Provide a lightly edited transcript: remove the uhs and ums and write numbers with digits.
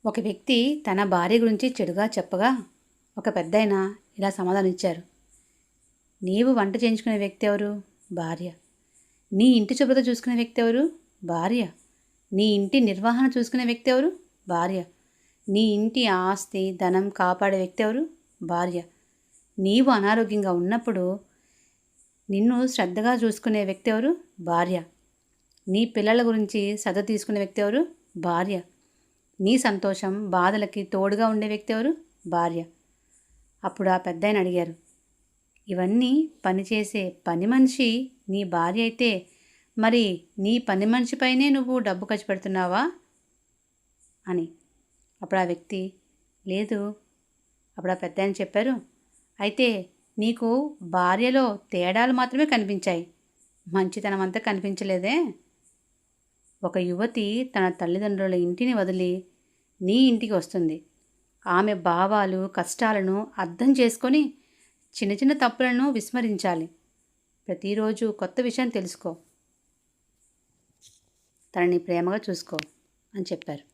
ఒక వ్యక్తి తన భార్య గురించి చెడుగా చెప్పగా ఒక పెద్దాయన ఇలా సమాధానం ఇచ్చారు. నీవు వంట చేయించుకునే వ్యక్తి ఎవరు? భార్య. నీ ఇంటి శుభ్రత చూసుకునే వ్యక్తి ఎవరు? భార్య. నీ ఇంటి నిర్వహణ చూసుకునే వ్యక్తి ఎవరు? భార్య. నీ ఇంటి ఆస్తి ధనం కాపాడే వ్యక్తి ఎవరు? భార్య. నీవు అనారోగ్యంగా ఉన్నప్పుడు నిన్ను శ్రద్ధగా చూసుకునే వ్యక్తి ఎవరు? భార్య. నీ పిల్లల గురించి శ్రద్ధ తీసుకునే వ్యక్తి ఎవరు? భార్య. నీ సంతోషం బాధలకి తోడుగా ఉండే వ్యక్తి ఎవరు? భార్య. అప్పుడు ఆ పెద్దాయన అడిగారు, ఇవన్నీ పనిచేసే పని మనిషి నీ భార్య అయితే మరి నీ పని మనిషిపైనే నువ్వు డబ్బు ఖర్చు పెడుతున్నావా అని. అప్పుడు ఆ వ్యక్తి లేదు. అప్పుడు ఆ పెద్దాయన చెప్పారు, అయితే నీకు భార్యలో తేడాలు మాత్రమే కనిపించాయి, మంచితనం అంతా కనిపించలేదే. ఒక యువతి తన తల్లిదండ్రుల ఇంటిని వదిలి నీ ఇంటికి వస్తుంది. ఆమె భావాలు కష్టాలను అర్థం చేసుకొని చిన్న చిన్న తప్పులను విస్మరించాలి. ప్రతిరోజు కొత్త విషయం తెలుసుకో, తనని ప్రేమగా చూసుకో అని చెప్పారు.